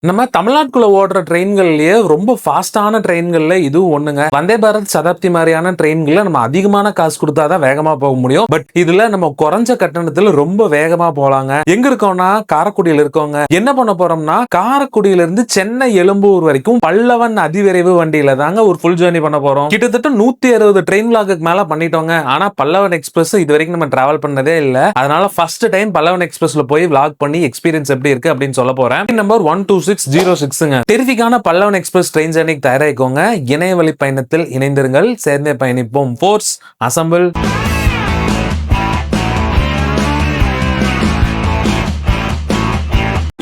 நம்ம தமிழ்நாட்டுக்குள்ள ஓடுற ட்ரெயின்கள்லயே ரொம்ப ஃபாஸ்டான ட்ரெயின்கள்ல இதுவும் ஒண்ணுங்க. வந்தே பாரத் சதாப்தி மாதிரியான ட்ரெயின்கள்ல நம்ம அதிகமான காசு கொடுத்தாதான் வேகமா போக முடியும். பட் இதுல நம்ம குறைஞ்ச கட்டணத்துல ரொம்ப வேகமா போலாங்க. எங்க இருக்கோம்னா காரைக்குடியில இருக்கோங்க. என்ன பண்ண போறோம்னா காரைக்குடியில இருந்து சென்னை எழும்பூர் வரைக்கும் பல்லவன் அதிவிரைவு வண்டியில தாங்க ஒரு ஃபுல் ஜர்னி பண்ண போறோம். கிட்டத்தட்ட 160 ட்ரெயின் விளாக்குக்கு மேல பண்ணிட்டோங்க. ஆனா பல்லவன் எக்ஸ்பிரஸ் இது வரைக்கும் நம்ம டிராவல் பண்ணதே இல்ல. அதனால ஃபர்ஸ்ட் டைம் பல்லவன் எக்ஸ்பிரஸ்ல போய் விளாக் பண்ணி எக்ஸ்பீரியன்ஸ் எப்படி இருக்கு அப்படின்னு சொல்ல போறேன். நம்பர் 12606ங்க. டெரிஃபிக்கான பல்லவன் எக்ஸ்பிரஸ் ட்ரெயின் ஜர்னிக்கு தயாராகிக்கோங்க. இணையவழி பயணத்தில் இணைந்திருங்கள். சேர்ந்தே பயணிப்போம். Force assemble.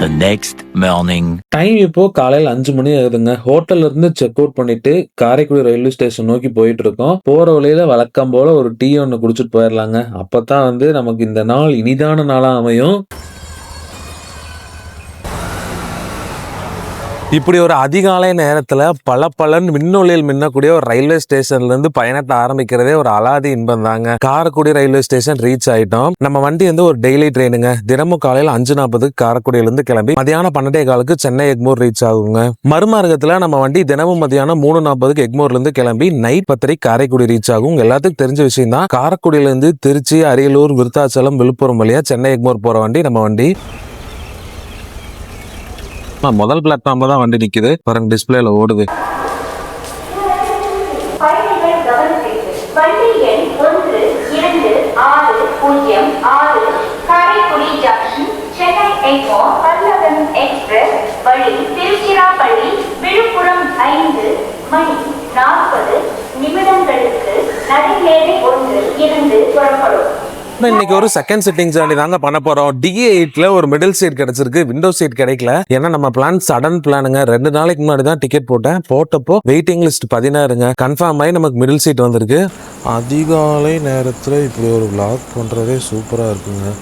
The next morning. Time இப்போ காலையில 5 மணி ஆகுதுங்க. ஹோட்டல்ல இருந்து செக் அவுட் பண்ணிட்டு காரைக்குடி ரயில்வே ஸ்டேஷன் நோக்கி போயிட்டு இருக்கோம். போற வழியில வழக்கம் போல ஒரு டீ ஒன்னு குடிச்சிட்டு போயிடலாங்க. அப்பதான் நமக்கு இந்த நாள் இனிதான நாளா அமையும். இப்படி ஒரு அதிகாலை நேரத்துல பல மின்னொளியில் மின்னக்கூடிய ஒரு ரயில்வே ஸ்டேஷன்ல இருந்து பயணத்தை ஆரம்பிக்கிறதே ஒரு அலாதி இன்பம் தாங்க. காரைக்குடி ரயில்வே ஸ்டேஷன் ரீச் ஆயிட்டோம். நம்ம வண்டி ஒரு டெய்லி ட்ரெயினுங்க. தினமும் காலையில 5:40 காரைக்குடியில இருந்து கிளம்பி மதியானம் 12:15 சென்னை எக்மோர் ரீச் ஆகுங்க. மறுமார்க்கத்துல நம்ம வண்டி தினமும் மதியானம் 3:40 எக்மோர்ல இருந்து கிளம்பி நைட் 10 காரைக்குடி ரீச் ஆகும். எல்லாத்துக்கும் தெரிஞ்ச விஷயம் தான். காரைக்குடியில இருந்து திருச்சி, அரியலூர், விருத்தாச்சலம், விழுப்புரம் வழியா சென்னை எக்மோர் போற வண்டி நம்ம வண்டி. முதல் பிளாட்ஃபார்ம்ல தான் வண்டி நிக்குது. பாருங்க, டிஸ்பிளேல ஓடுது. விழுப்புரம் 5:40 நிமிடங்களுக்கு நடைமேடை 1 புறப்படும். இன்னைக்கு ஒரு செகண்ட் சிட்டிங் ஜர்னி தாங்க பண்ண போறோம். DA8ல ஒரு மிடில் சீட் கிடைச்சிருக்கு. விண்டோ சீட் கிடைக்கல. ஏன்னா நம்ம பிளான் சடன் பிளானுங்க. 2 நாளைக்கு முன்னாடி தான் டிக்கெட் போட்டப்போ வெயிட்டிங் லிஸ்ட் 16ங்க. கன்ஃபார்ம் ஆகி நமக்கு மிடில் சீட் வந்திருக்கு. அதிகாலை நேரத்துல இப்படி ஒரு விளாக் பண்றதே சூப்பரா இருக்குங்க.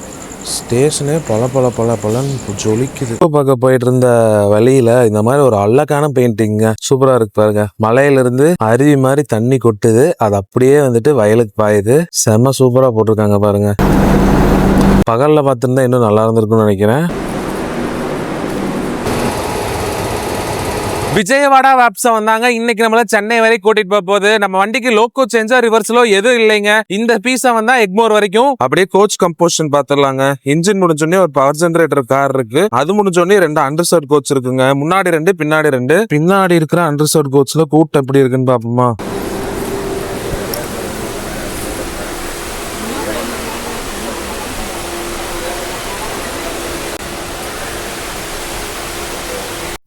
ஸ்டேஷனே பலன்னு ஜொலிக்குது. பார்க்க போயிட்டு இருந்த வழியில இந்த மாதிரி ஒரு அழகான பெயிண்டிங்க சூப்பரா இருக்கு பாருங்க. மலையில இருந்து அருவி மாதிரி தண்ணி கொட்டுது. அது அப்படியே வயலுக்கு பாயுது. செம்ம சூப்பரா போட்டிருக்காங்க பாருங்க. பகல்ல பார்த்திருந்தா இன்னும் நல்லா இருந்திருக்கும்னு நினைக்கிறேன். விஜயவாடா வேப்ஸ் வந்தாங்க. இன்னைக்கு நம்மள சென்னை வரை கூட்டிட்டு போகுது. நம்ம வண்டிக்கு லோக்கோ சேஞ்சா ரிவர்ஸ்லோ எதுவும் இல்லைங்க. இந்த பீஸா வந்தா எக்மோர் வரைக்கும். அப்படியே கோச் கம்போசிஷன் பாத்துடலாங்க. இன்ஜின் முடிஞ்சோடனே ஒரு பவர் ஜெனரேட்டர் கார் இருக்கு. அது முடிஞ்சோடனே 2 அண்டர்சர்ட் கோச் இருக்குங்க. முன்னாடி 2, பின்னாடி 2. பின்னாடி இருக்கிற அண்டர்சர்ட் கோச்ல கூட்டம் எப்படி இருக்குன்னு பாப்போமா.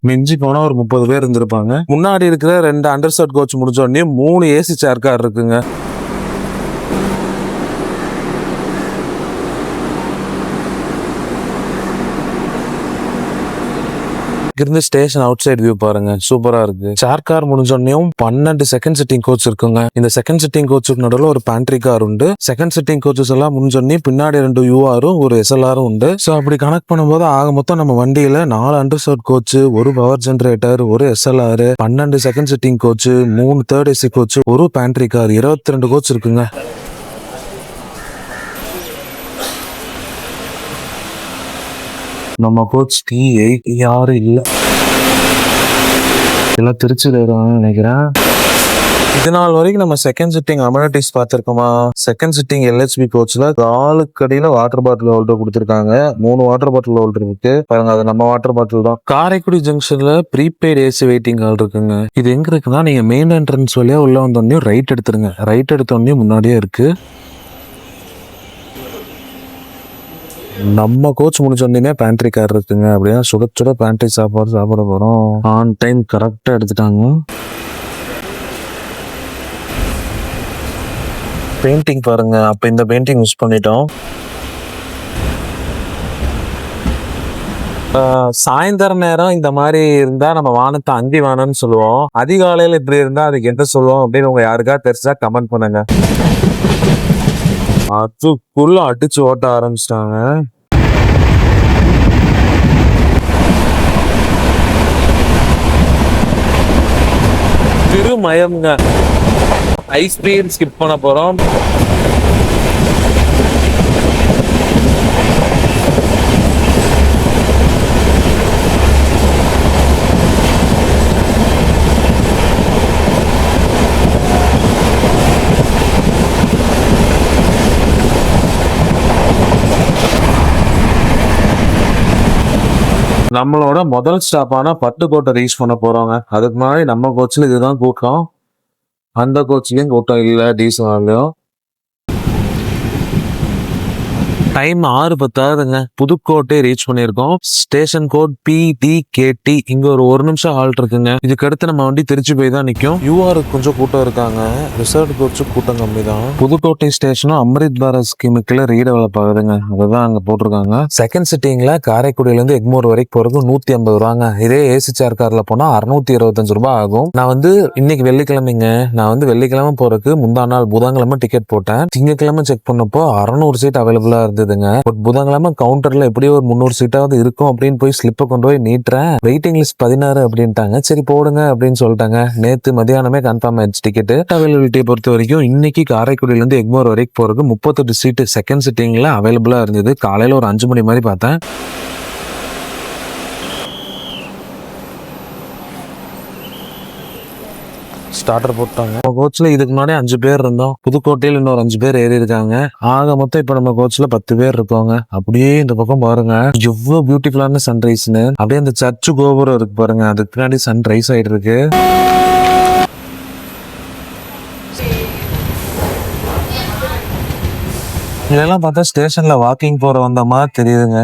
மிஞ்சி போனா ஒரு 30 பேர் இருந்திருப்பாங்க. முன்னாடி இருக்கிற 2 அண்டர்சர்ட் கோச் முடிஞ்ச உடனே 3 ஏசி சேர் கார் இருக்குங்க. இருந்து ஸ்டேஷன் அவுட் சைட் வியூ பாருங்க, சூப்பரா இருக்கு. சேர் கார் முடிஞ்சோடனையும் 12 செகண்ட் சிட்டிங் கோச் இருக்குங்க. இந்த செகண்ட் சிட்டிங் கோச்சுக்கு நடுவில் ஒரு பேண்ட்ரி கார் உண்டு. செகண்ட் சிட்டிங் கோச்சஸ் எல்லாம் முடிஞ்சோடனே பின்னாடி 2 URம் ஒரு SLRம் உண்டு. ஸோ அப்படி கனெக்ட் பண்ணும்போது ஆக மொத்தம் நம்ம வண்டியில 4 அண்டர்சர்ட் கோச், ஒரு பவர் ஜெனரேட்டர், ஒரு SLR, 12 second sitting coach, 3 third AC coach, ஒரு பேண்ட்ரி கார், 22 கோச் இருக்குங்க. நம்ம கோச் T8 யாரும் இல்ல. எல்லாம் திருச்சியில இருக்காங்கன்னு நினைக்கிறேன். இது நாள் வரைக்கும் நம்ம செகண்ட் சிட்டிங் அமெனிட்டிஸ் பார்த்திருக்கோமா? செகண்ட் சிட்டிங் LHB கோச்ல காலுக்கு அடியில வாட்டர் பாட்டில் ஹோல்டர் கொடுத்துருக்காங்க. 3 வாட்டர் பாட்டில் ஹோல்டர் இருக்கு பாருங்க. அது நம்ம வாட்டர் பாட்டில் தான். காரைக்குடி ஜங்ஷன்ல ப்ரீபெய்ட் ஏசி வெயிட்டிங் ஹால் இருக்குங்க. இது எங்க இருக்குன்னா, நீங்க மெயின் என்ட்ரன்ஸ் வழியா உள்ள வந்தோடனே ரைட் எடுத்துருங்க. ரைட் எடுத்தோடனே முன்னாடியே இருக்கு. நம்ம கோச் முடிச்சோடனே பேண்ட்ரி கார் இருக்குங்க. அப்படின்னா சுட பேண்ட்ரி சாப்பிட போறோம். ஆன் டைம் கரெக்டா எடுத்துட்டாங்க. பெயிண்டிங் பாருங்க. அப்ப இந்த பெயிண்டிங் யூஸ் பண்ணிட்டோம். சாயந்தர நேரம் இந்த மாதிரி இருந்தா நம்ம வானத்தை அந்தி வானம்னு சொல்லுவோம். அதிகாலையில இப்படி இருந்தா அதுக்கு என்ன சொல்லுவோம் அப்படின்னு உங்க யாருக்கா தெரிஞ்சா கமெண்ட் பண்ணுங்க. அதுக்குள்ள அடிச்சு ஓட்ட ஆரம்பிச்சிட்டாங்க. திருமயம்ங்க. ஹை ஸ்பீட் ஸ்கிப் பண்ண போறோம். நம்மளோட முதல் ஸ்டாப்பான பட்டுக்கோட்டை ரீச் பண்ண போறோங்க. அதுக்கு முன்னாடி நம்ம கோச்சில் இதுதான் கூட்டம். அந்த கோச்சிலையும் கூட்டம் இல்லை, டீசல்லையும். டைம் 6:10 புதுக்கோட்டை ரீச் பண்ணியிருக்கோம். Station code PDKT. இங்க ஒரு நிமிஷம் ஹால்ட் இருக்குங்க. இதுக்கு அடுத்து நம்ம வண்டி திருச்சி போய் தான் நிற்கும். UR கொஞ்சம் கூட்டம் இருக்காங்க. ரிசர்வ் கோச்சு கூட்டம் கம்மி தான். புதுக்கோட்டை ஸ்டேஷனும் அம்ரித் பாரத் ஸ்கீமுக்குள்ள ரீடெவலப் ஆகுதுங்க. அதுதான் அங்க போட்டிருக்காங்க. செகண்ட் சிட்டிங்ல காரைக்குடியில இருந்து எக்மோர் வரைக்கும் போறது 150 ரூபாங்க. இதே ஏசி சேர் கார்ல போனா 625 ரூபாய் ஆகும். நான் இன்னைக்கு வெள்ளிக்கிழமைங்க. நான் வெள்ளிக்கிழமை போறதுக்கு முந்தா நாள் புதன்கிழமை டிக்கெட் போட்டேன். திங்கக்கிழமை செக் பண்ணப்போ 600 சீட் அவைலபிளா இருந்தது. பட் புதன்கிழமை கவுண்டர்ல எப்படியோ ஒரு 300 சீட்டாவது இருக்கும் அப்படின்னு போய் ஸ்லிப்பை கொண்டு போய் நீட்டுறேன். வெயிட்டிங் லிஸ்ட் 16 அப்படின்ட்டாங்க. சரி போடுங்க அப்படின்னு சொல்லிட்டாங்க. நேத்து மதியானமே கன்ஃபார்ம் ஆயிடுச்சு டிக்கெட். அவைலபிலிட்டியை பொறுத்த வரைக்கும் இன்னைக்கு காரைக்குடியில இருந்து எக்மோர் வரைக்கும் போறதுக்கு 38 சீட்டு செகண்ட் சிட்டிங்ல அவைலபிளா இருந்தது. காலையில ஒரு 5 மணி மாதிரி பார்த்தேன். ஸ்டார்டர் போட்டாங்க. கோச்ல இதுக்கு முன்னாடி 5 பேர் இருந்தோம். புதுக்கோட்டையில் இன்னொரு 5 பேர் ஏறி இருக்காங்க. ஆக மொத்தம் இப்ப நம்ம கோச்ல 10 பேர் இருக்கோங்க. அப்படியே இந்த பக்கம் பாருங்க, எவ்வளவு பியூட்டிஃபுல்லான சன்ரைஸ்னு. அப்படியே அந்த சர்ச்சு கோபுரம் இருக்கு பாருங்க, அதுக்கு பின்னாடி சன்ரைஸ் ஆயிட்டு இருக்கு. இதெல்லாம் பார்த்தா ஸ்டேஷன்ல வாக்கிங் போற வந்த மாதிரி தெரியுதுங்க.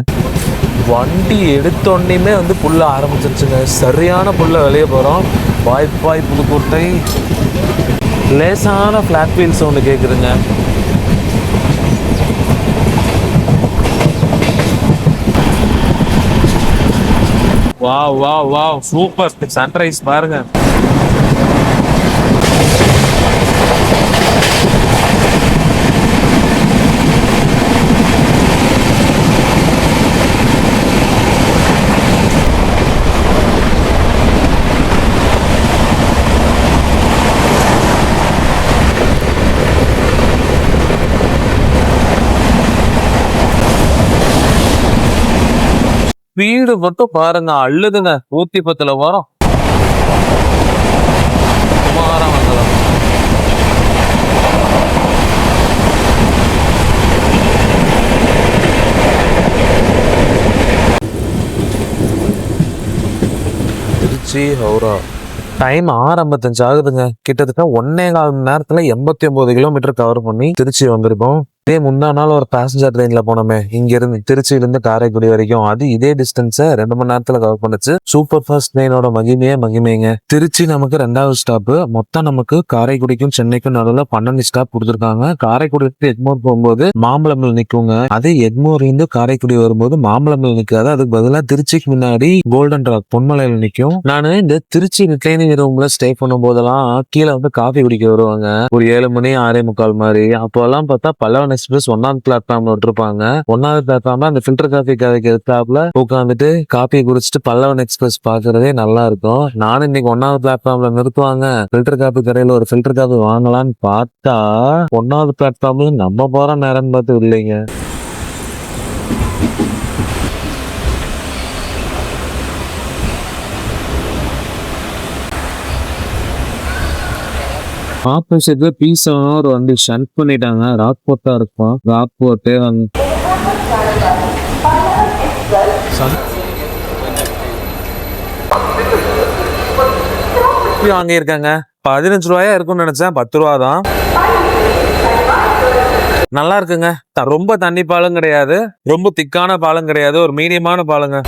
வண்டி எடுத்தோடனே புல்ல ஆரம்பிச்சிருச்சுங்க. சரியான புல்ல வெளியே போறோம். பாய் புதுக்கோட்டை. லேசான ஃபிளாட் வீல் சவுண்டு கேக்குதுங்க. வாவ் சூப்பர் சன்ரைஸ் பாருங்க. வீடு மட்டும் பாருங்க, அள்ளுதுங்க. 110 வரும். சுமாரம் வந்துடும். திருச்சி ஹவுரா. டைம் 6:55 ஆகுதுங்க. கிட்டத்தட்ட 1.25 மணி நேரத்துல 89 கிலோமீட்டர் கவர் பண்ணி திருச்சி வந்திருக்கோம். இதே முந்தா நாள் ஒரு பேசஞ்சர் ட்ரெயின்ல போனோமே, இங்க இருந்து திருச்சியில இருந்து காரைக்குடி வரைக்கும், அது இதே டிஸ்டன்ஸை 2 மணி நேரத்துல கவர் பண்ணுச்சு. சூப்பர் ஃபாஸ்ட் ட்ரெயினோட மகிமைங்க. திருச்சி நமக்கு 2வது ஸ்டாப். மொத்தம் நமக்கு காரைக்குடிக்கும் சென்னைக்கும் நடுவில் 12 ஸ்டாப் கொடுத்துருக்காங்க. காரைக்குடிக்கு எக்மோர் போகும்போது மாம்பழமில் நிக்குங்க. அதே எக்மோர்ல இருந்து காரைக்குடி வரும்போது மாம்பழமில் நிக்காது. அதுக்கு பதிலாக திருச்சிக்கு முன்னாடி கோல்டன் ராக் பொன்மலையில நிக்கும். நான் இந்த திருச்சி ரிக்ளைனிங் ரூம்ல ஸ்டே பண்ணும் போதெல்லாம் கீழே காஃபி குடிக்க வருவாங்க. ஒரு 7 மணி 6:45 மாதிரி. அப்போல்லாம் பார்த்தா பல்லவன் எக்ஸ்பிரஸ் 1வது பிளாட்ஃபார்ம்ல விட்டுருப்பாங்க. 1வது பிளாட்ஃபார்ம்ல அந்த ஃபில்டர் காஃபி கடைக்கு எதிர்த்தாப்புல உட்காந்துட்டு காஃபி குடிச்சிட்டு பல்லவன் எக்ஸ்பிரஸ் பாக்குறதே நல்லா இருக்கும். நானும் இன்னைக்கு 1வது பிளாட்ஃபார்ம்ல நிறுத்துவாங்க, ஃபில்டர் காஃபி கடையில ஒரு ஃபில்டர் காஃபி வாங்கலான்னு பார்த்தா 1வது பிளாட்ஃபார்ம்ல நம்ம போற நேரம் பார்த்து இல்லைங்க. ஆப்போசிட்ல பீஸா ஒரு வண்டி ஷண்ட் பண்ணிட்டாங்க. ராக்போர்ட்டா இருக்கும். ராக்போர்ட்டே வாங்கியிருக்காங்க. 15 ரூபாயா இருக்கும்னு நினைச்சேன். 10 ரூபா தான். நல்லா இருக்குங்க. ரொம்ப தண்ணி பாலும் கிடையாது, ரொம்ப திக்கான பாலும் கிடையாது, ஒரு மீடியமான பாலுங்க.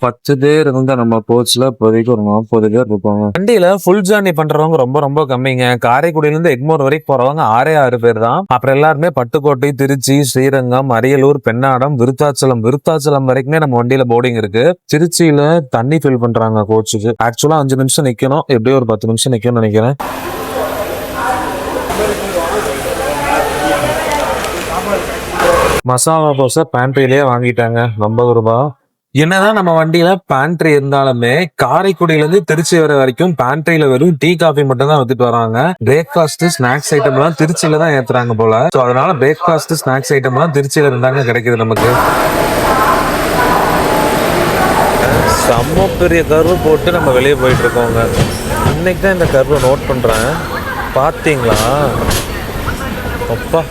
10 பேர் இருந்தா நம்ம கோச்ல இப்போதைக்கு ஒரு 40 பேர் இருப்பாங்க. வண்டியில ஃபுல் ஜர்னி பண்றவங்க ரொம்ப ரொம்ப கம்மிங்க. காரைக்குடியில இருந்து எக்மோர் வரைக்கும் போறவங்க 6 பேர் தான். அப்புறம் எல்லாருமே பட்டுக்கோட்டை, திருச்சி, ஸ்ரீரங்கம், அரியலூர், பெண்ணாடம், விருத்தாச்சலம் வரைக்குமே நம்ம வண்டியில போர்டிங் இருக்கு. திருச்சியில தண்ணி ஃபில் பண்றாங்க கோச்சுக்கு. ஆக்சுவலா 5 நிமிஷம் நிக்கணும், எப்படியும் ஒரு 10 நிமிஷம் நிக்கணும்னு நினைக்கிறேன். மசாலா தோசை பேண்ட்ரியிலேயே வாங்கிட்டாங்க. 50 ரூபாய். என்னதான் நம்ம வண்டியில பேண்ட்ரி இருந்தாலுமே காரைக்குடியில இருந்து திருச்சி வர வரைக்கும் பேண்ட்ரியில வெறும் டீ காஃபி மட்டும் தான் வித்துட்டு வராங்க. பிரேக்ஃபாஸ்ட் ஸ்நாக்ஸ் ஐட்டம் எல்லாம் திருச்சியில தான் ஏத்துறாங்க போல. சோ அதனால பிரேக்ஃபாஸ்ட் ஸ்நாக்ஸ் ஐட்டம் எல்லாம் திருச்சியில இருந்தாங்க கிடைக்குது நமக்கு. செம்ம பெரிய கர்வு போட்டு நம்ம வெளியே போயிட்டு இருக்கோங்க. இன்னைக்கு தான் இந்த கர்வை நோட் பண்றேன். பாத்தீங்களா அப்பா,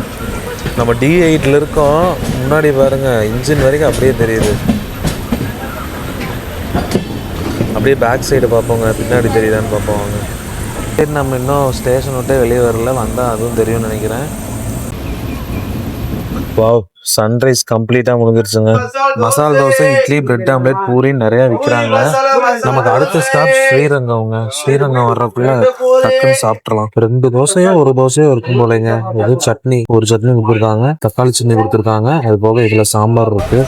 நம்ம D8ல இருக்கோம். முன்னாடி பாருங்க இன்ஜின் வரைக்கும் அப்படியே தெரியுது. அப்படியே பேக் சைடு பார்ப்போங்க, பின்னாடி தெரியுதான்னு பார்ப்போம் வாங்க. சரி, நம்ம இன்னும் ஸ்டேஷன் விட்டே வெளியே வரல, வந்தால் அதுவும் தெரியும்னு நினைக்கிறேன். வாவ், சன்ரைஸ் கம்ப்ளீட்டாக முடிஞ்சிருச்சுங்க. மசாலா தோசை, இட்லி, பிரெட் ஆம்லேட், பூரி நிறையா விற்கிறாங்க. நமக்கு அடுத்த ஸ்டாப் ஸ்ரீரங்கம்ங்க. ஸ்ரீரங்கம் வர்றதுக்குள்ள டக்குன்னு சாப்பிட்றலாம். 2 தோசையோ 1 தோசையோ இருக்கும் போலங்க. இது சட்னி, ஒரு சட்னி கொடுத்துருக்காங்க, தக்காளி சட்னி கொடுத்துருக்காங்க. அது போக இதில் சாம்பார் இருக்கு.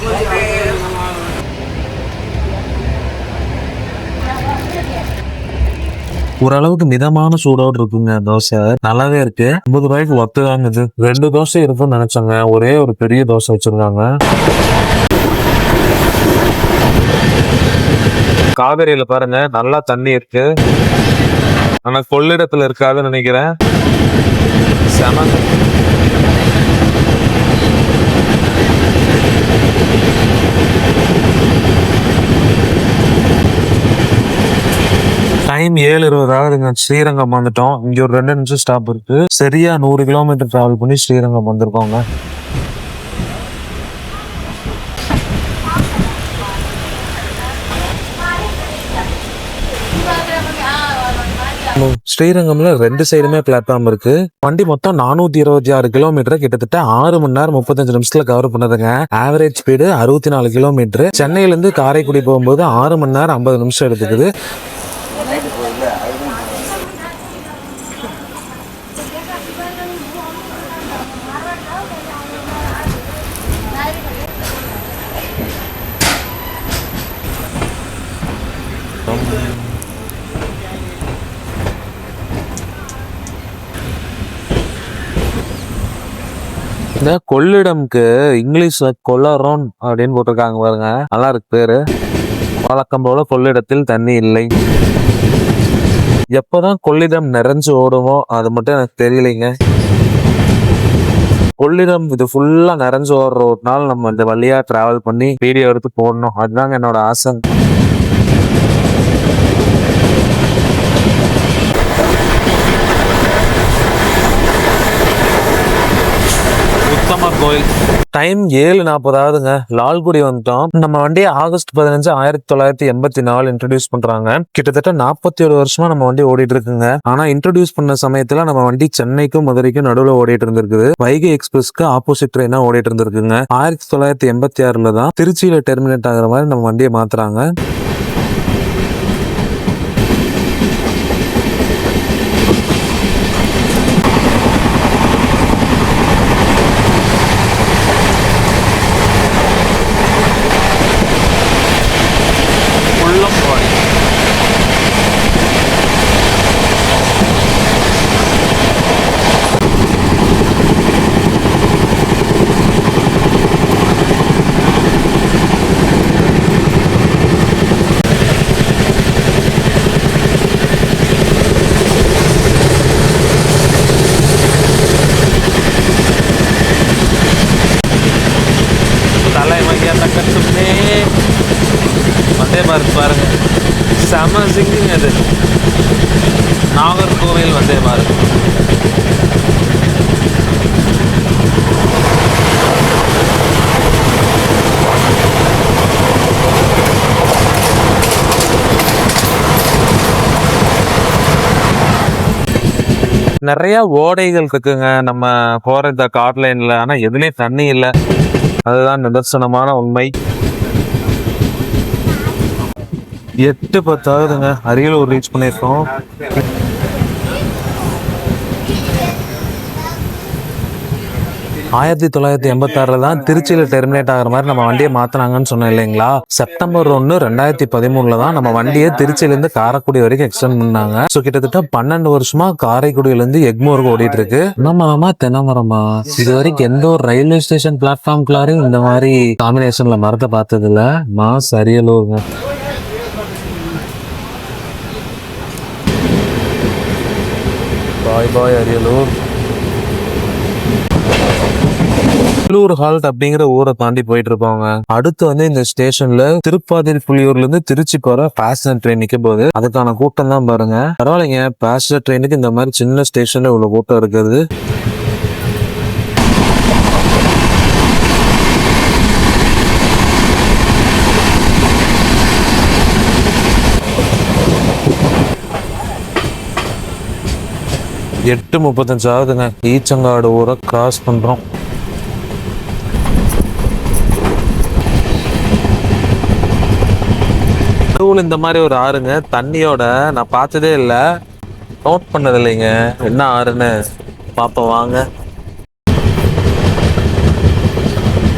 ஓரளவுக்கு மிதமான சூடோடு இருக்குங்க தோசை. நல்லாவே இருக்கு. 50 ரூபாய்க்கு ஒத்துதாங்க இது. 2 தோசை இருக்கும்னு நினைச்சாங்க, ஒரே ஒரு பெரிய தோசை வச்சிருக்காங்க. காவேரியில பாருங்க நல்லா தண்ணி இருக்கு. ஆனா கொள்ளிடத்துல இருக்காதுன்னு நினைக்கிறேன். செம. டைம் 7:20 ஆகுதுங்க. ஸ்ரீரங்கம் வந்துட்டோம். இங்க ஒரு 2 நிமிஷம் ஸ்டாப் இருக்கு. சரியா 100 கிலோமீட்டர் டிராவல் பண்ணி ஸ்ரீரங்கம் வந்திருக்கோங்க. ஸ்ரீரங்கம்ல 2 சைடுமே பிளாட்ஃபார்ம் இருக்கு. வண்டி மொத்தம் 426 கிலோமீட்டர், கிட்டத்தட்ட 6 மணி நேரம் 35 நிமிஷத்துல கவர் பண்ணதுங்க. Average speed 64 kilometre. சென்னையில இருந்து காரைக்குடி போகும்போது 6 மணி நேரம் 50 நிமிஷம் எடுத்துக்குது. இந்த கொள்ளிடம்க்கு இங்கிலீஷ்ல கொள்ளரோன் அப்படின்னு போட்டிருக்காங்க பாருங்க. நல்லா இருக்கு பேரு. வழக்கம் போல கொள்ளிடத்தில் தண்ணி இல்லை. எப்பதான் கொள்ளிடம் நிறைஞ்சு ஓடுமோ அது மட்டும் எனக்கு தெரியலைங்க. கொள்ளிடம் இது ஃபுல்லா நிறைஞ்சு ஓடுற ஒரு நாள் நம்ம இந்த வழியா டிராவல் பண்ணி வீடியோ எடுத்து போடணும். அதுதாங்க என்னோட ஆசை. கோயில் டைம் 7:40 ஆகுதுங்க. லால்குடி வந்துட்டோம். நம்ம வண்டியை ஆகஸ்ட் 15, 1984 இன்ட்ரடியூஸ் பண்றாங்க. கிட்டத்தட்ட 47 வருஷமா நம்ம வண்டி ஓடிட்டு இருக்குங்க. ஆனா இன்ட்ரடியூஸ் பண்ண சமயத்துல நம்ம வண்டி சென்னைக்கும் மதுரைக்கும் நடுவுல ஓடிட்டு இருந்திருக்குது. வைகை எக்ஸ்பிரஸ்க்கு ஆப்போசிட் ட்ரெயினா ஓடிட்டு இருந்திருக்குங்க. 1986 தான் திருச்சியில டெர்மினேட் ஆகுற மாதிரி நம்ம வண்டியை மாத்துறாங்க. வந்தே பாரத் பாருங்க, செம சிங்கிங் அது. நாகர்கோவில் வந்தே பாரத். நிறைய ஓடைகள் இருக்குங்க நம்ம போற இந்த கார் லைன்ல. ஆனா எதுலயும் தண்ணி இல்லை, அதுதான் நிதர்சனமான உண்மை. 8:10 ஆகுதுங்க. அரியலூர் ரீச் பண்ணியிருக்கோம். 1986 தான் திருச்சியில டெர்மினேட் ஆகிற மாதிரி நம்ம வண்டியை மாத்தினாங்கன்னு சொன்னோம் இல்லைங்களா. செப்டம்பர் 1, 2013 தான் நம்ம வண்டியை திருச்சியில இருந்து காரைக்குடி வரைக்கும் எக்ஸ்டெண்ட் பண்ணாங்க. ஸோ கிட்டத்தட்ட 12 வருஷமா காரைக்குடியில இருந்து எக்மோருக்கு ஓடிட்டு இருக்கு. நம்ம தென்னமரமா இது வரைக்கும் எந்த ஒரு ரயில்வே ஸ்டேஷன் பிளாட்ஃபார்ம்குள்ளாரையும் இந்த மாதிரி காம்பினேஷன்ல மரத்தை பார்த்தது இல்ல. மாஸ் அரியலூருங்க. பாய் பாய் அரியலூர். அரியலூர் ஹால்ட் அப்படிங்கிற ஊரை தாண்டி போயிட்டு இருப்பாங்க. அடுத்து வந்து இந்த ஸ்டேஷன்ல திருப்பாதிரி புலியூர்ல இருந்து திருச்சி போற பேசஞ்சர் ட்ரெயின் நிக்க போகுது. அதுக்கான கூட்டம் தான் பாருங்க. பரவாயில்லைங்க, பேசஞ்சர் ட்ரெயினுக்கு இந்த மாதிரி சின்ன ஸ்டேஷன்ல இவ்வளவு கூட்டம் இருக்குது. 8:35 ஆகுதுங்க. ஈச்சங்காடு ஊரை கிராஸ் பண்றோம். இந்த மாதிரி ஒரு ஆறுங்க, தண்ணியோட நான் பார்த்ததே இல்லை, நோட் பண்ணது இல்லைங்க என்ன ஆறுன்னு. பாப்போம் வாங்க.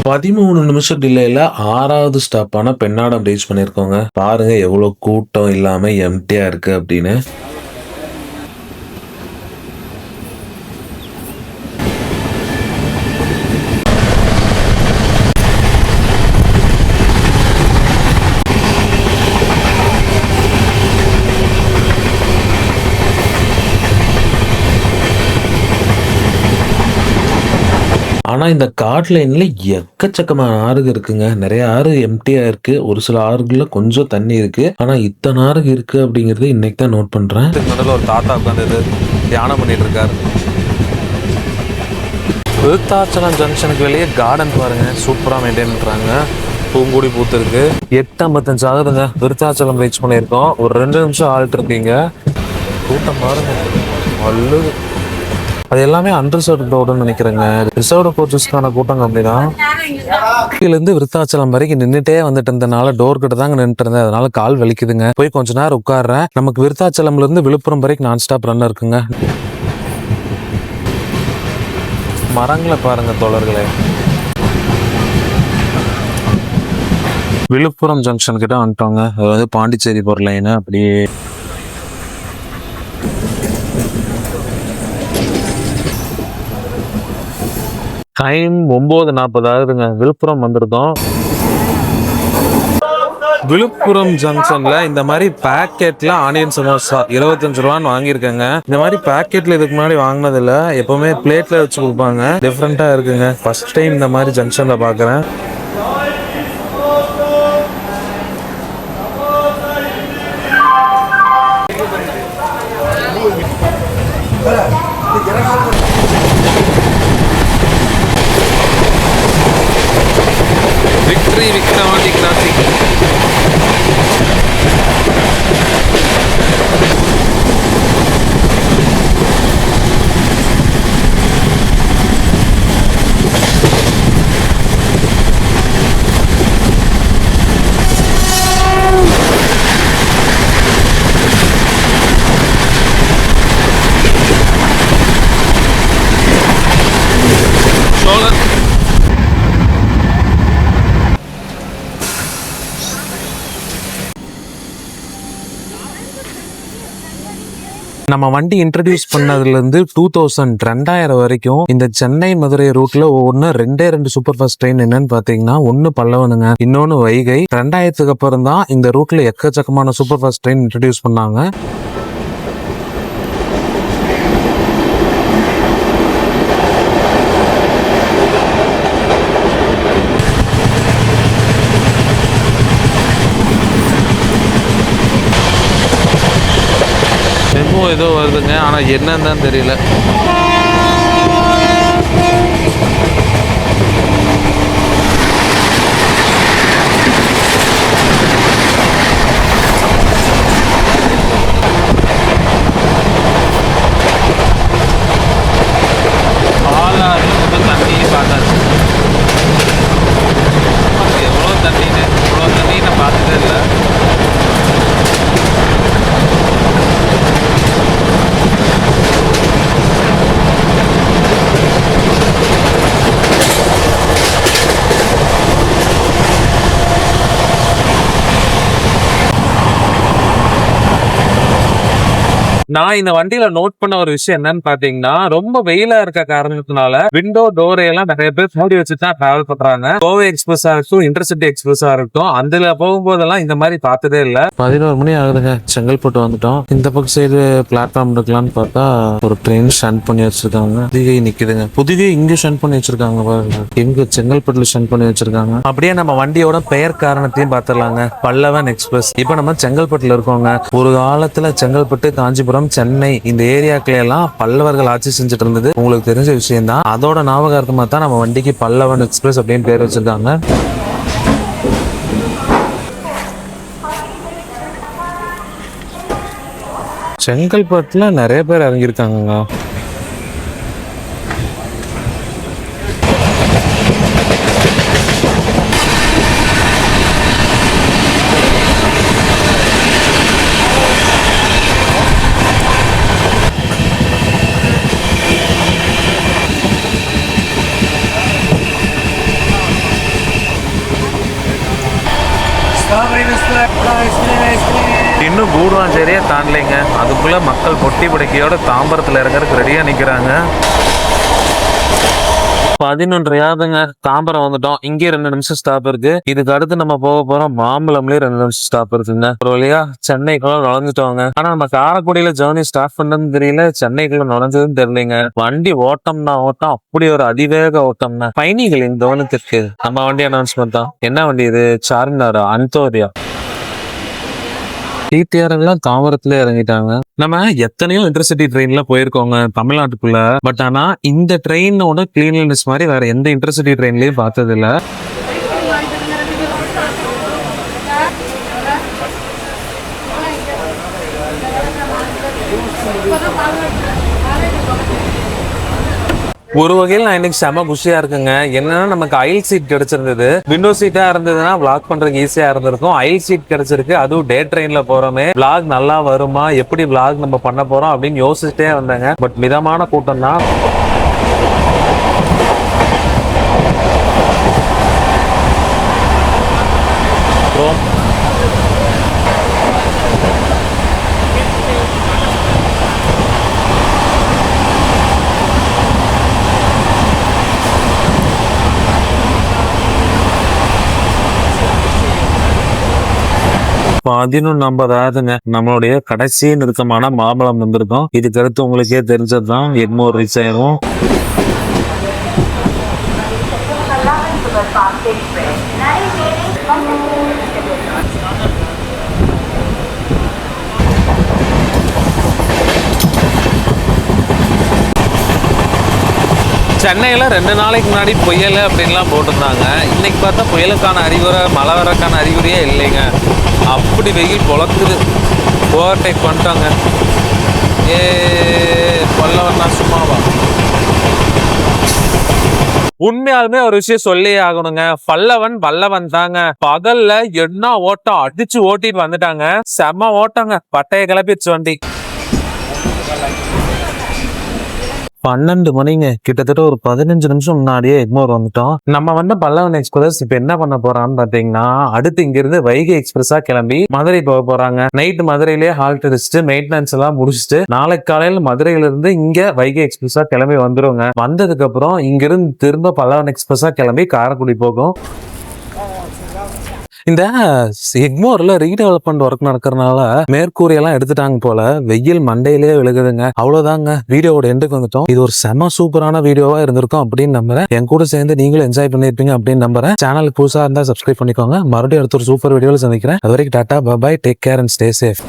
13 நிமிஷம் டிலேல 6வது ஸ்டாப்பான பெண்ணாடம் ரீச் பண்ணியிருக்கோங்க. பாருங்க எவ்வளோ கூட்டம் இல்லாம எம்டியா இருக்கு அப்படின்னு. ஆனா இந்த காட் லைன்ல எக்கச்சக்கமான ஆறுக இருக்குங்க. நிறைய ஆறு எம்டியா இருக்கு. ஒரு சில ஆறுகள்ல கொஞ்சம் தண்ணி இருக்கு. ஆனா இத்தனை ஆறுக இருக்கு அப்படிங்கறது இன்னைக்கு தான் நோட் பண்றேன். நடுவில் ஒரு தாத்தா உட்காந்து தியானம் பண்ணிட்டு இருக்காரு. விருத்தாச்சலம் ஜங்ஷனுக்கு வெளியே கார்டன் பாருங்க, சூப்பரா மெயின்டைன் பண்றாங்க. பூங்குடி பூத்து இருக்கு. 8:55 ஆகுதுங்க. விருத்தாச்சலம் ரீச் பண்ணியிருக்கோம். ஒரு 2 நிமிஷம் ஆள்ட்டு இருக்கீங்க. கூட்டம் பாருங்க அள்ளுது. அது எல்லாமே அன்ரிசர்வ்டு ரோடுன்னு நினைக்கிறேங்க. ரிசர்வ்டு கோச்சஸ்க்கான கூட்டம் அப்படின்னா இருந்து விருத்தாச்சலம் வரைக்கும் நின்றுட்டே வந்துட்டு இருந்தனால டோர் கிட்ட தாங்க நின்றுட்டு இருந்தேன். அதனால கால் வலிக்குதுங்க. போய் கொஞ்ச நேரம் உட்காடுறேன். நமக்கு விருத்தாச்சலம்ல இருந்து விழுப்புரம் வரைக்கும் நான் ஸ்டாப் ரன் இருக்குங்க. மரங்களை பாருங்க தோழர்களே. விழுப்புரம் ஜங்ஷன் கிட்ட வந்துட்டோங்க. அது வந்து பாண்டிச்சேரி போற லைனு. அப்படியே டைம் 9:40 ஆகுதுங்க. விழுப்புரம் வந்திருக்கோம். விழுப்புரம் ஜங்ஷன்ல இந்த மாதிரி பேக்கெட்ல ஆனியன் சமோசா 25 ரூபான்னு வாங்கியிருக்கேங்க. இந்த மாதிரி பேக்கெட்ல இதுக்கு முன்னாடி வாங்கினது இல்ல. எப்பவுமே பிளேட்ல வச்சு கொடுப்பாங்க. டிஃப்ரெண்டா இருக்குங்க. ஃபர்ஸ்ட் டைம் இந்த மாதிரி ஜங்ஷன்ல பாக்குறேன். Victory Vikravandi crossing. நம்ம வண்டி இன்ட்ரடியூஸ் பண்ணதுலேருந்து 2000 வரைக்கும் இந்த சென்னை மதுரை ரூட்ல ஒவ்வொன்று 2 சூப்பர் ஃபாஸ்ட் ட்ரெயின் என்னன்னு பார்த்தீங்கன்னா, ஒன்று பல்லவனுங்க, இன்னொன்று வைகை. 2000க்கு அப்புறம் தான் இந்த ரூட்ல எக்கச்சக்கமான சூப்பர் ஃபாஸ்ட் ட்ரெயின் இன்ட்ரடியூஸ் பண்ணாங்க. மெமோ ஏதோ வருதுங்க, ஆனால் என்னன்னு தான் தெரியல. தண்ணி பார்த்தாச்சு. எவ்வளோ தண்ணின்னு நான் பார்த்ததே இல்லை. நான் இந்த வண்டியில நோட் பண்ண ஒரு விஷயம் என்னன்னு பாத்தீங்கன்னா, ரொம்ப வெயிலா இருக்க காரணத்தினால விண்டோ டோர் எல்லாம் நிறைய பேர் மூடி வச்சுட்டு தான் டிராவல் பண்றாங்க. கோவை எக்ஸ்பிரஸா இருக்கட்டும், இன்டர்சிட்டி எக்ஸ்பிரஸா இருக்கட்டும், அதுல போகும்போதெல்லாம் இந்த மாதிரி பார்த்ததே இல்ல. 11 மணி ஆகுதுங்க. செங்கல்பட்டு வந்துட்டோம். இந்த பக்கம் சைடு பிளாட்ஃபார்ம் இருக்கலாம்னு பார்த்தா ஒரு ட்ரெயின் ஸ்டாண்ட் பண்ணி வச்சிருக்காங்க. புதிகை நிக்குதுங்க. புதிகை இங்க ஸ்டாண்ட் பண்ணி வச்சிருக்காங்க பாருங்க. எங்க செங்கல்பட்டுல ஸ்டாண்ட் பண்ணி வச்சிருக்காங்க. அப்படியே நம்ம வண்டியோட பெயர் காரணத்தையும் பார்த்துடலாங்க. பல்லவன் எக்ஸ்பிரஸ். இப்ப நம்ம செங்கல்பட்டுல இருக்கோங்க. ஒரு காலத்துல செங்கல்பட்டு, காஞ்சிபுரம், சென்னை இந்த ஏரியாக்களை எல்லாம் பல்லவர்கள் ஆட்சி செஞ்சுட்டு இருந்தது உங்களுக்கு தெரிஞ்ச விஷயம் தான். அதோட ஞாபகார்த்தமா தான் நம்ம வண்டிக்கு பல்லவன் எக்ஸ்பிரஸ் அப்படின்னு பேர் வச்சிருக்காங்க. செங்கல்பட்டுல நிறைய பேர் இறங்கியிருக்காங்க. இன்னும் கூடுவாஞ்சேரியே தாண்டலைங்க, அதுக்குள்ள மக்கள் பொட்டி படைக்கையோட தாம்பரத்துல இறங்கறதுக்கு ரெடியா நிக்கிறாங்க. 11:30 தாம்பரம் வந்துட்டோம். இங்கே 2 நிமிஷம் ஸ்டாப் இருக்கு. இதுக்கு அடுத்து நம்ம போக போறோம் மாம்பழம்லயே 2 நிமிஷம் ஸ்டாப் இருக்குங்க. ஒரு வழியா சென்னைக்குள்ள நுழைஞ்சிட்டோங்க. ஆனா நம்ம காரைக்குடியில ஜேர்னி ஸ்டார்ட் பண்ணதுன்னு தெரியல, சென்னைக்குள்ள நுழைஞ்சதுன்னு தெரியலங்க. வண்டி ஓட்டம்னா ஓட்டம், அப்படி ஒரு அதிவேக ஓட்டம்னா. பயணிகளின் கவனத்திற்கு நம்ம வண்டி அனௌன்ஸ்மெண்ட் தான். என்ன வண்டி இது? சார்மினாரா? அந்தோரியா? டிடிஆர் எல்லாம் தாம்பரத்துல இறங்கிட்டாங்க. நம்ம எத்தனையோ இன்டர்சிட்டி ட்ரெயின்ல போயிருக்கோங்க தமிழ்நாட்டுக்குள்ள. பட் ஆனா இந்த ட்ரெயினோட கிளீன்லினஸ் மாதிரி வேற எந்த இன்டர்சிட்டி ட்ரெயின்லயும் பார்த்தது இல்ல. ஒரு வகையில் நான் இன்னைக்கு செம குஷியா இருக்குங்க. என்னன்னா நமக்கு அயில் சீட் கிடைச்சிருந்தது. விண்டோ சீட்டா இருந்ததுன்னா vlog பண்றதுக்கு ஈஸியா இருந்திருக்கும். அயில் சீட் கிடைச்சிருக்கு, அதுவும் டே ட்ரெயின்ல போறோமே. vlog நல்லா வருமா, எப்படி vlog நம்ம பண்ண போறோம் அப்படின்னு யோசிச்சுட்டே வந்தேங்க. பட் மிதமான கூட்டம் தான். பதினொன்று 50 நம்மளுடைய கடைசி நிறுத்தமான மாம்பழம் வந்திருக்கோம். இதுக்கு அடுத்து உங்களுக்கே தெரிஞ்சதுதான் எக்மோர் ரீச் ஆயிரும். சென்னையில 2 நாளைக்கு முன்னாடி புயல் அப்படின்லாம் போட்டிருந்தாங்க. இன்னைக்கு பார்த்தா புயலுக்கான அறிகுறி, மழை வரக்கான அறிகுறியே இல்லைங்க. அப்படி வெயில் பொழக்குது. ஓவர்டேக் பண்ணிட்டாங்க. பல்லவன்னா சும்மாவா? உண்மையாலுமே ஒரு விஷயம் சொல்லி ஆகணுங்க. பல்லவன் தாங்க. பகல்ல என்ன ஓட்டம், அடிச்சு ஓட்டிட்டு வந்துட்டாங்க. செம ஓட்டங்க, பட்டைய கிளப்பிடுச்சு வண்டி. 12 மணிங்க, கிட்டத்தட்ட ஒரு 15 நிமிஷம் முன்னாடியே எக்மோர் வந்துட்டோம். நம்ம வந்து பல்லவன் எக்ஸ்பிரஸ் இப்ப என்ன பண்ண போறான்னு பாத்தீங்கன்னா, அடுத்து இங்க இருந்து வைகை எக்ஸ்பிரஸா கிளம்பி மதுரை போக போறாங்க. நைட்டு மதுரையிலேயே ஹால்ட் அடிச்சுட்டு மெயின்டெனன்ஸ் எல்லாம் முடிச்சுட்டு நாளைக்கு காலையில மதுரையில இருந்து இங்க வைகை எக்ஸ்பிரஸா கிளம்பி வந்துருவாங்க. வந்ததுக்கு அப்புறம் இங்க இருந்து திரும்ப பல்லவன் எக்ஸ்பிரஸா கிளம்பி காரைக்குடி போகும். இந்த எக்மோர்ல ரீடெவலப்மெண்ட் ஒர்க் நடக்கிறதுனால மேற்கூரையெல்லாம் எடுத்துட்டாங்க போல. வெயில் மண்டையிலேயே விழுகுதுங்க. அவ்வளவுதாங்க, வீடியோவோட எண்டுக்கு வந்துட்டோம். இது ஒரு செம சூப்பரான வீடியோவா இருந்திருக்கும் அப்படின்னு நம்புறேன். என் கூட சேர்ந்து நீங்களும் என்ஜாய் பண்ணிருப்பீங்க அப்படின்னு நம்புறேன். சேனலுக்கு புதுசா இருந்தா சப்ஸ்கிரைப் பண்ணிக்கோங்க. மறுபடியும் அடுத்த ஒரு சூப்பர் வீடியோல சந்திக்கிறேன். அது வரைக்கும் டாடா, bye, take care and stay safe.